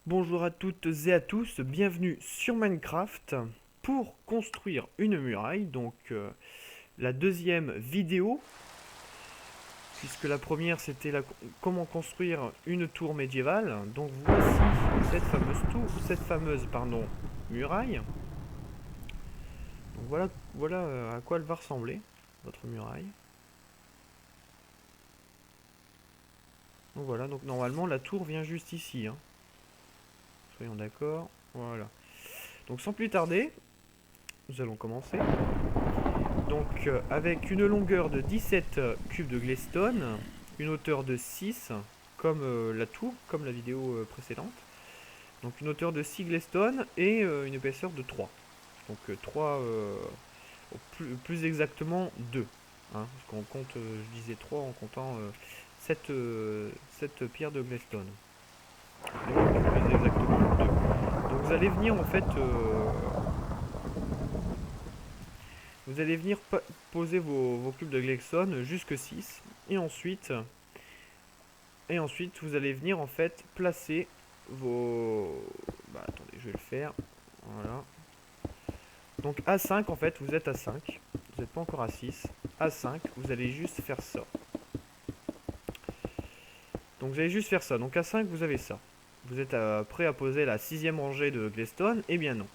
Bonjour à toutes et à tous, bienvenue sur Minecraft pour construire une muraille, la deuxième vidéo, puisque la première c'était comment construire une tour médiévale. Donc voici cette fameuse muraille. Donc voilà à quoi elle va ressembler, votre muraille. Donc voilà, donc normalement la tour vient juste ici, hein. Soyons d'accord, voilà. Donc sans plus tarder, nous allons commencer. Avec une longueur de 17 cubes de glestone, une hauteur de 6 comme la tour, comme la vidéo précédente. Donc une hauteur de 6 glestone et une épaisseur de 3. Donc 3, plus exactement 2. Hein, parce qu'on compte, je disais 3 en comptant 7 pierres de glestone. Plus exactement 2. Donc vous allez venir poser vos cubes de glestone jusque 6 et ensuite vous allez venir en fait placer vos... Bah attendez, je vais le faire. Voilà. Donc à 5 en fait, vous êtes à 5. Vous n'êtes pas encore à 6. À 5, vous allez juste faire ça. Donc vous allez juste faire ça. Donc à 5, vous avez ça. Vous êtes prêt à poser la sixième rangée de glestone? Eh bien non.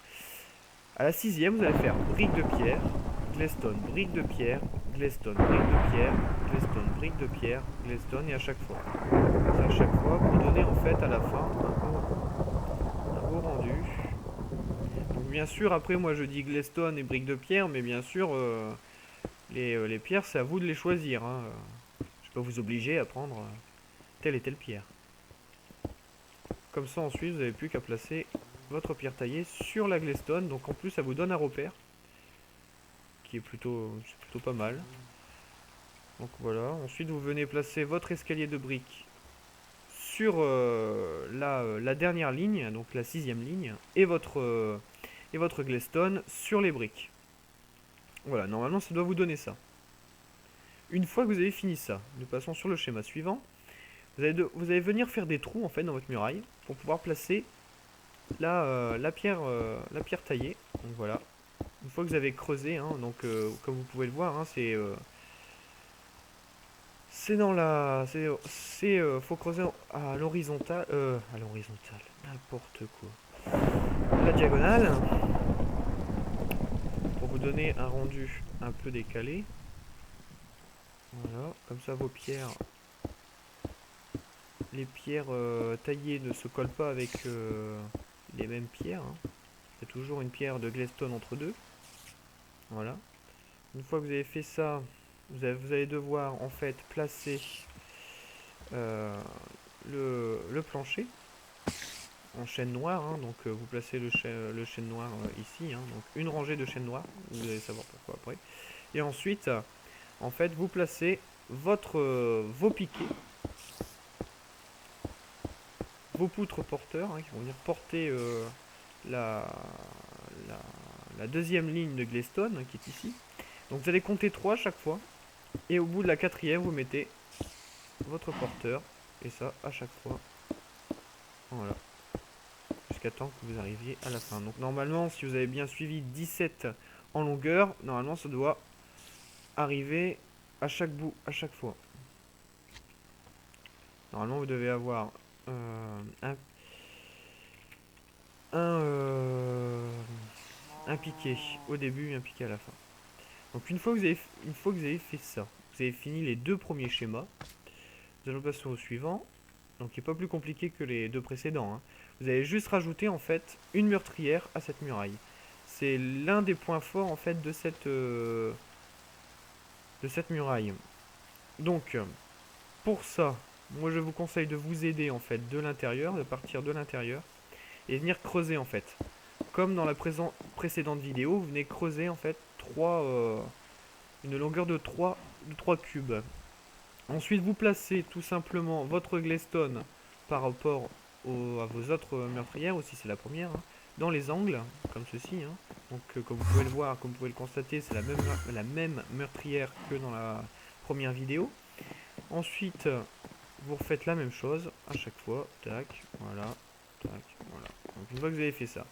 À la sixième, vous allez faire brique de pierre, glestone, brique de pierre, glestone, brique de pierre, glestone, brique de pierre, glestone, et à chaque fois. C'est à chaque fois pour donner en fait à la fin un beau rendu. Donc bien sûr, après moi je dis glestone et brique de pierre, mais bien sûr les pierres c'est à vous de les choisir, hein. Je ne vais pas vous obliger à prendre telle et telle pierre. Comme ça ensuite vous n'avez plus qu'à placer votre pierre taillée sur la glestone. Donc en plus ça vous donne un repère qui est plutôt pas mal. Donc voilà, ensuite vous venez placer votre escalier de briques sur la dernière ligne, donc la sixième ligne, et votre glestone sur les briques. Voilà, normalement ça doit vous donner ça. Une fois que vous avez fini ça, nous passons sur le schéma suivant. Vous allez venir faire des trous en fait dans votre muraille pour pouvoir placer la pierre taillée. Donc voilà. Une fois que vous avez creusé, hein, comme vous pouvez le voir, hein, c'est dans la. Faut creuser à l'horizontale. À l'horizontale. N'importe quoi. À la diagonale. Pour vous donner un rendu un peu décalé. Voilà. Comme ça, vos pierres. Les pierres taillées ne se collent pas avec les mêmes pierres, hein. Il y a toujours une pierre de glestone entre deux. Voilà. Une fois que vous avez fait ça, vous allez devoir en fait placer euh, le plancher en chaîne noire, hein. Vous placez le chêne noir ici, hein. Donc une rangée de chêne noir, vous allez savoir pourquoi après. Et ensuite, en fait, vous placez vos piquets, vos poutres porteurs, hein, qui vont venir porter la, la, la deuxième ligne de glestone, hein, qui est ici. Donc vous allez compter 3 à chaque fois, et au bout de la quatrième, vous mettez votre porteur, et ça à chaque fois. Voilà. Jusqu'à temps que vous arriviez à la fin. Donc normalement, si vous avez bien suivi 17 en longueur, normalement ça doit arriver à chaque bout, à chaque fois. Normalement vous devez avoir un, euh, un piqué au début et un piqué à la fin. Donc une fois que vous avez fait ça, vous avez fini les deux premiers schémas, nous allons passer au suivant. Donc il n'est pas plus compliqué que les deux précédents, hein. Vous allez juste rajouter en fait une meurtrière à cette muraille. C'est l'un des points forts en fait de cette muraille. Donc pour ça, moi je vous conseille de vous aider en fait de l'intérieur, de partir de l'intérieur et venir creuser en fait. Comme dans la précédente vidéo, vous venez creuser en fait une longueur de 3 cubes. Ensuite vous placez tout simplement votre glestone par rapport à vos autres meurtrières, aussi c'est la première, hein, dans les angles, comme ceci, hein. Comme vous pouvez le voir, comme vous pouvez le constater, c'est la même meurtrière que dans la première vidéo. Ensuite, vous refaites la même chose à chaque fois. Tac, voilà. Tac, voilà. Donc une fois que vous avez fait ça.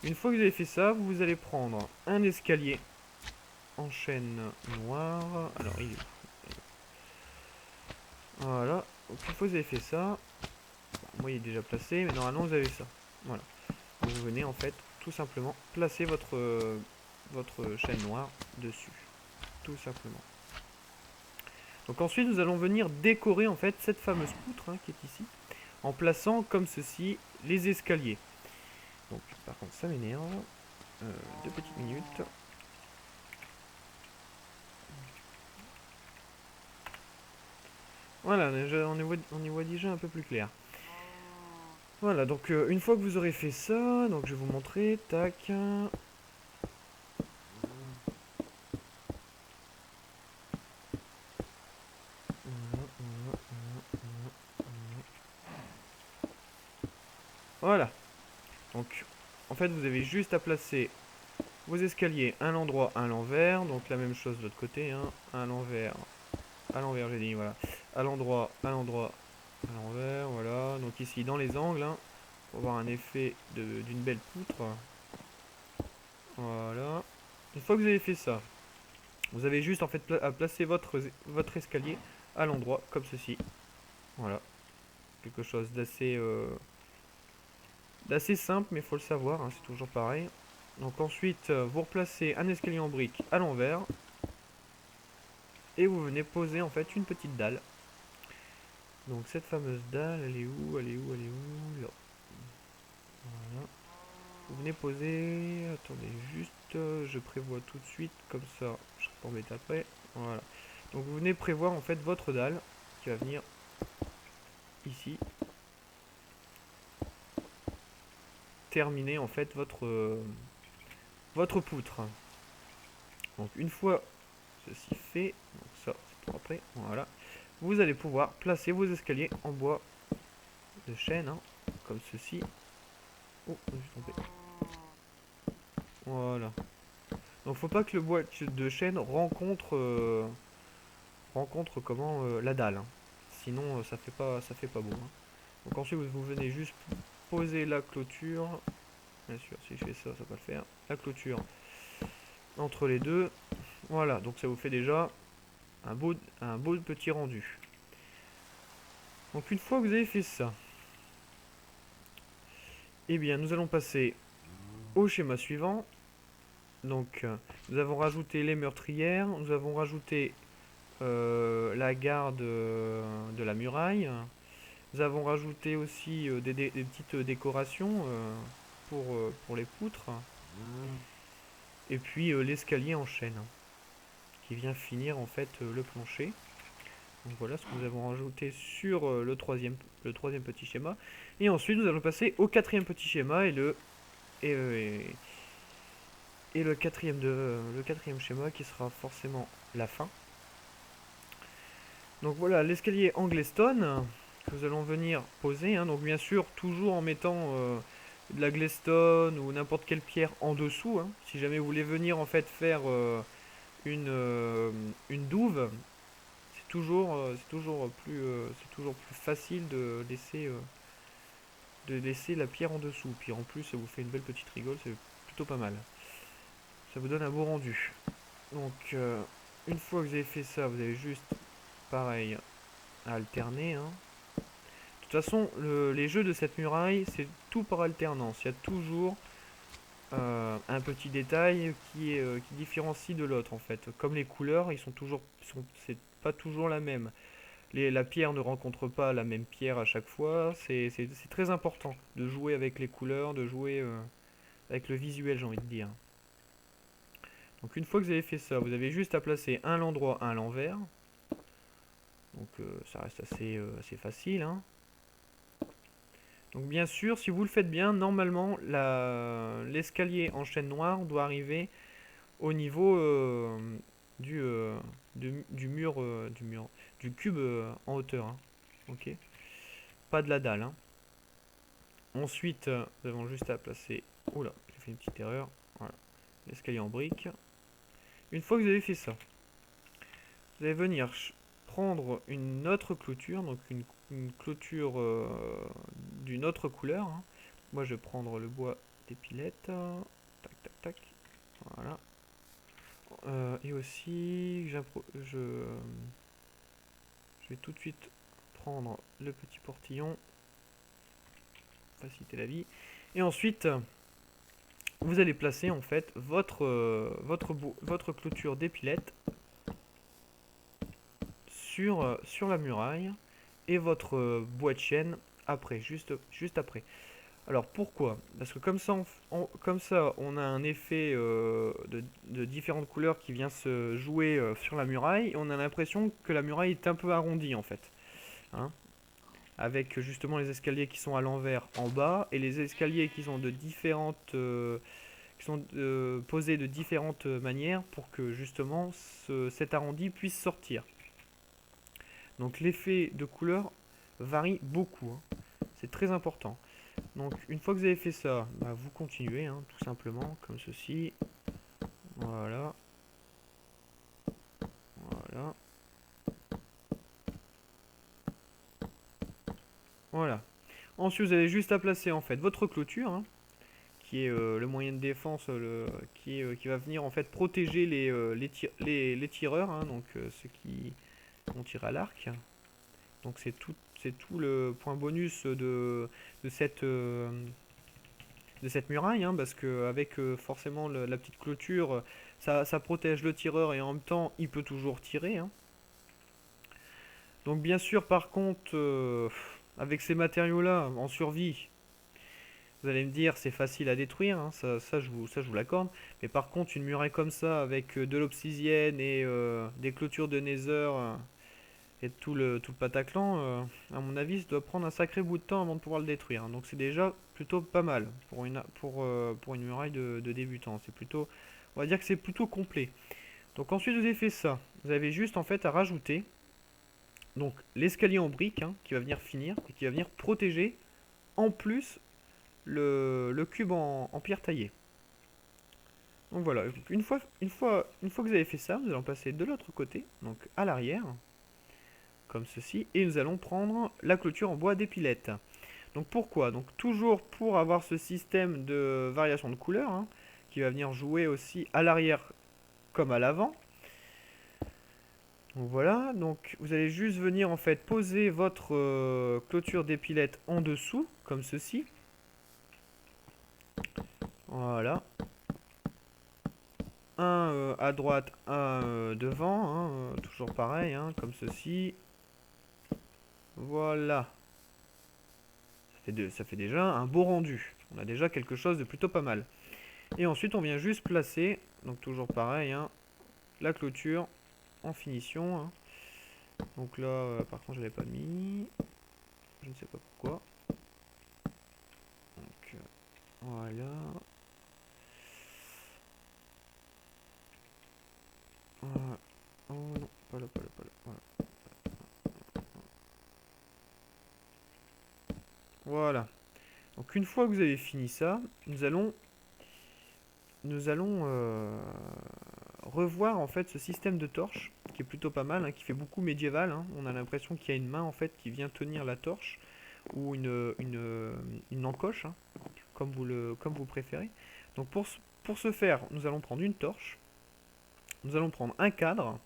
Une fois que vous avez fait ça, vous allez prendre un escalier en chaîne noire. Alors il est où? Voilà. Donc une fois que vous avez fait ça, bon, moi il est déjà placé, mais normalement vous avez ça. Voilà. Donc, vous venez en fait tout simplement placer votre chaîne noire dessus. Tout simplement. Donc ensuite nous allons venir décorer en fait cette fameuse poutre hein, qui est ici, en plaçant comme ceci les escaliers. Donc par contre ça m'énerve. 2 petites minutes. Voilà, on y voit déjà un peu plus clair. Voilà, donc une fois que vous aurez fait ça, donc je vais vous montrer, tac. Voilà. Donc en fait vous avez juste à placer vos escaliers à l'endroit, à l'envers. Donc la même chose de l'autre côté, hein. À l'envers j'ai dit, voilà. À l'endroit, à l'endroit, à l'envers, voilà. Donc ici dans les angles, hein, pour avoir un effet d'une belle poutre. Voilà. Une fois que vous avez fait ça, vous avez juste en fait à placer votre escalier à l'endroit, comme ceci. Voilà. Quelque chose d'assez simple, mais il faut le savoir, hein, c'est toujours pareil. Donc ensuite, vous replacez un escalier en brique à l'envers. Et vous venez poser en fait une petite dalle. Donc cette fameuse dalle, elle est où? Elle est où? Elle est où? Là. Voilà. Vous venez poser... Attendez, juste, je prévois tout de suite, comme ça, je serai pas embêté après. Voilà. Donc vous venez prévoir en fait votre dalle, qui va venir ici. Terminer en fait votre poutre. Donc une fois ceci fait, donc ça c'est pour après, voilà. Vous allez pouvoir placer vos escaliers en bois de chêne, hein, comme ceci. Oh, je suis tombé. Voilà. Donc faut pas que le bois de chêne rencontre comment la dalle, hein. Sinon ça fait pas beau, hein. Donc ensuite vous venez juste poser la clôture. Bien sûr, si je fais ça, ça va pas le faire. La clôture entre les deux. Voilà, donc ça vous fait déjà un beau petit rendu. Donc une fois que vous avez fait ça, eh bien nous allons passer au schéma suivant. Donc nous avons rajouté les meurtrières, nous avons rajouté la garde de la muraille. Nous avons rajouté aussi des petites décorations pour les poutres. Et puis l'escalier en chaîne qui vient finir en fait le plancher. Donc voilà ce que nous avons rajouté sur le troisième petit schéma. Et ensuite nous allons passer au quatrième petit schéma et le quatrième schéma qui sera forcément la fin. Donc voilà l'escalier Anglestone que nous allons venir poser, hein. Donc bien sûr toujours en mettant de la glestone ou n'importe quelle pierre en dessous, hein. Si jamais vous voulez venir en fait faire une douve, c'est toujours plus facile de laisser la pierre en dessous. Puis en plus ça vous fait une belle petite rigole, c'est plutôt pas mal. Ça vous donne un beau rendu. Donc une fois que vous avez fait ça, vous avez juste pareil à alterner, hein. De toute façon, les jeux de cette muraille, c'est tout par alternance. Il y a toujours un petit détail qui différencie de l'autre en fait. Comme les couleurs, c'est pas toujours la même. La pierre ne rencontre pas la même pierre à chaque fois. C'est très important de jouer avec les couleurs, de jouer avec le visuel, j'ai envie de dire. Donc une fois que vous avez fait ça, vous avez juste à placer un à l'endroit, un à l'envers. Donc ça reste assez facile, hein. Donc bien sûr, si vous le faites bien, normalement l'escalier en chaîne noire doit arriver au niveau du mur, du cube en hauteur, hein. Ok. Pas de la dalle, hein. Ensuite, nous avons juste à placer. Oula, j'ai fait une petite erreur. Voilà, l'escalier en brique. Une fois que vous avez fait ça, vous allez venir prendre une autre clôture, donc une clôture d'une autre couleur, hein. moi je vais prendre le bois d'épilette. Tac, tac, tac. Voilà. Et aussi, je vais tout de suite prendre le petit portillon. Faciliter la vie. Et ensuite, vous allez placer en fait votre clôture d'épilette sur la muraille et votre bois de chêne après, juste après. Alors pourquoi? Parce que comme ça, on a un effet de différentes couleurs qui vient se jouer sur la muraille et on a l'impression que la muraille est un peu arrondie en fait. Hein, avec justement les escaliers qui sont à l'envers en bas et les escaliers qui sont posés de différentes manières pour que justement cet arrondi puisse sortir. Donc l'effet de couleur varie beaucoup, hein. C'est très important. Donc une fois que vous avez fait ça, bah, vous continuez, hein, tout simplement comme ceci. Voilà. Voilà. Voilà. Ensuite vous avez juste à placer en fait votre clôture, hein, qui est le moyen de défense qui va venir en fait protéger les tireurs, hein, donc ceux qui vont tirer à l'arc. Donc c'est tout le point bonus de cette, euh, de cette muraille, hein, parce que avec forcément la petite clôture, ça protège le tireur et en même temps il peut toujours tirer, hein. Donc bien sûr par contre, avec ces matériaux là en survie, vous allez me dire c'est facile à détruire, hein, ça je vous l'accorde. Mais par contre une muraille comme ça avec de l'obsidienne et des clôtures de nether et tout le Pataclan, à mon avis ça doit prendre un sacré bout de temps avant de pouvoir le détruire, hein. Donc c'est déjà plutôt pas mal pour une muraille de débutant. C'est plutôt, on va dire que c'est plutôt complet. Donc ensuite vous avez fait ça. Vous avez juste en fait à rajouter donc l'escalier en briques, hein, qui va venir finir et qui va venir protéger en plus le cube en pierre taillée. Donc voilà, une fois que vous avez fait ça, vous allez en passer de l'autre côté, donc à l'arrière, comme ceci, et nous allons prendre la clôture en bois d'épilette. Donc pourquoi? Donc toujours pour avoir ce système de variation de couleur, hein, qui va venir jouer aussi à l'arrière comme à l'avant. Donc voilà, donc vous allez juste venir en fait poser votre clôture d'épilette en dessous, comme ceci. Voilà. Un à droite, un devant, hein, toujours pareil, hein, comme ceci. Voilà. Ça fait déjà un beau rendu. On a déjà quelque chose de plutôt pas mal. Et ensuite, on vient juste placer, donc toujours pareil, hein, la clôture en finition, hein. Donc là, par contre, je l'ai pas mis. Je ne sais pas pourquoi. Donc, voilà. Voilà. Oh non, pas là, pas là, pas là. Voilà. Voilà. Donc une fois que vous avez fini ça, nous allons revoir en fait ce système de torche qui est plutôt pas mal, hein, qui fait beaucoup médiéval, hein. On a l'impression qu'il y a une main en fait qui vient tenir la torche ou une encoche, hein, comme vous préférez. Donc pour ce faire, nous allons prendre une torche, nous allons prendre un cadre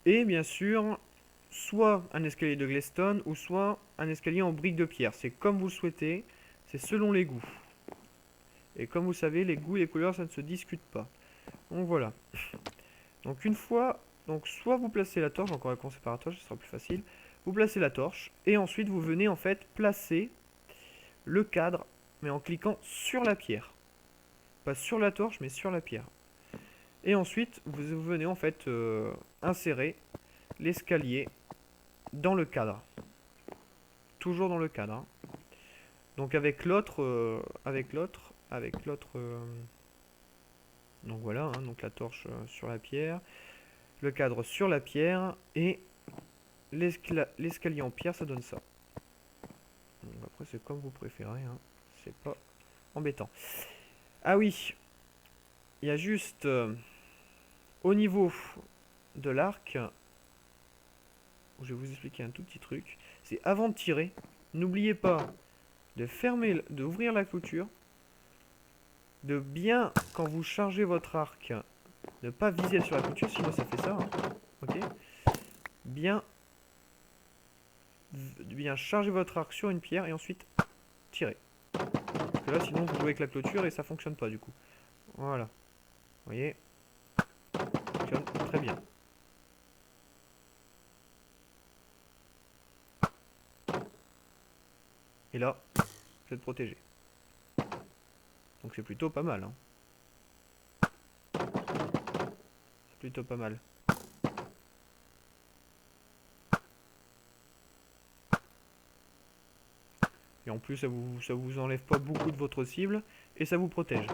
et bien sûr soit un escalier de glestone ou soit un escalier en briques de pierre. C'est comme vous le souhaitez, c'est selon les goûts. Et comme vous savez, les goûts et les couleurs, ça ne se discute pas. Donc voilà. Donc une fois, donc soit vous placez la torche, encore un commencer par la torche, ce sera plus facile. Vous placez la torche et ensuite vous venez en fait placer le cadre, mais en cliquant sur la pierre. Pas sur la torche, mais sur la pierre. Et ensuite, vous venez en fait insérer l'escalier dans le cadre. Toujours dans le cadre, hein. Donc avec l'autre, donc voilà, hein, donc la torche sur la pierre, le cadre sur la pierre et l'escalier en pierre, ça donne ça. Donc après c'est comme vous préférez, hein, c'est pas embêtant. Ah oui, il y a juste au niveau de l'arc, je vais vous expliquer un tout petit truc. C'est avant de tirer, n'oubliez pas d'ouvrir la clôture, de bien, quand vous chargez votre arc, ne pas viser sur la clôture, sinon ça fait ça, hein. Ok. Bien charger votre arc sur une pierre et ensuite tirer. Parce que là, sinon, vous jouez avec la clôture et ça fonctionne pas du coup. Voilà. Vous voyez, ça fonctionne très bien. Et là, vous êtes protégé. Donc c'est plutôt pas mal, hein. C'est plutôt pas mal. Et en plus, ça vous enlève pas beaucoup de votre cible et ça vous protège.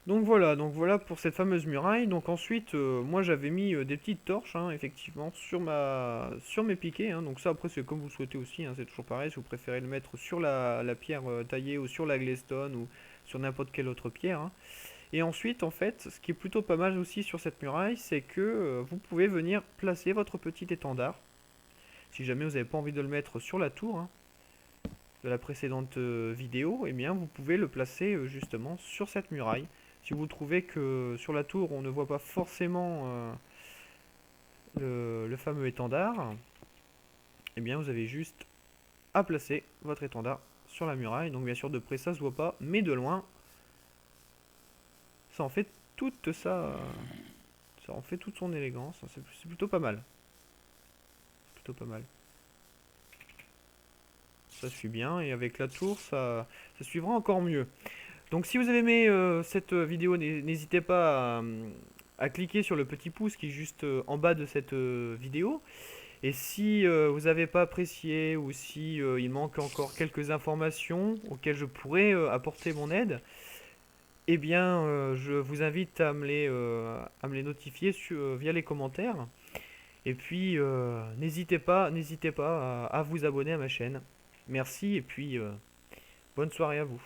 Donc voilà pour cette fameuse muraille. Donc ensuite, moi j'avais mis des petites torches, hein, effectivement, sur mes piquets, hein. Donc ça après c'est comme vous souhaitez aussi, hein, c'est toujours pareil. Si vous préférez le mettre sur la pierre taillée ou sur la glestone ou sur n'importe quelle autre pierre, hein. Et ensuite, en fait, ce qui est plutôt pas mal aussi sur cette muraille, c'est que vous pouvez venir placer votre petit étendard. Si jamais vous n'avez pas envie de le mettre sur la tour, hein, de la précédente vidéo, eh bien vous pouvez le placer justement sur cette muraille. Si vous trouvez que sur la tour on ne voit pas forcément le fameux étendard, eh bien vous avez juste à placer votre étendard sur la muraille. Donc bien sûr de près ça se voit pas, mais de loin ça en fait toute ça en fait toute son élégance. C'est plutôt pas mal. Plutôt pas mal. Ça suit bien et avec la tour ça suivra encore mieux. Donc si vous avez aimé cette vidéo, n'hésitez pas à cliquer sur le petit pouce qui est juste en bas de cette vidéo. Et si vous n'avez pas apprécié ou si il manque encore quelques informations auxquelles je pourrais apporter mon aide, eh bien je vous invite à me les notifier via les commentaires. Et puis n'hésitez pas à vous abonner à ma chaîne. Merci et puis bonne soirée à vous.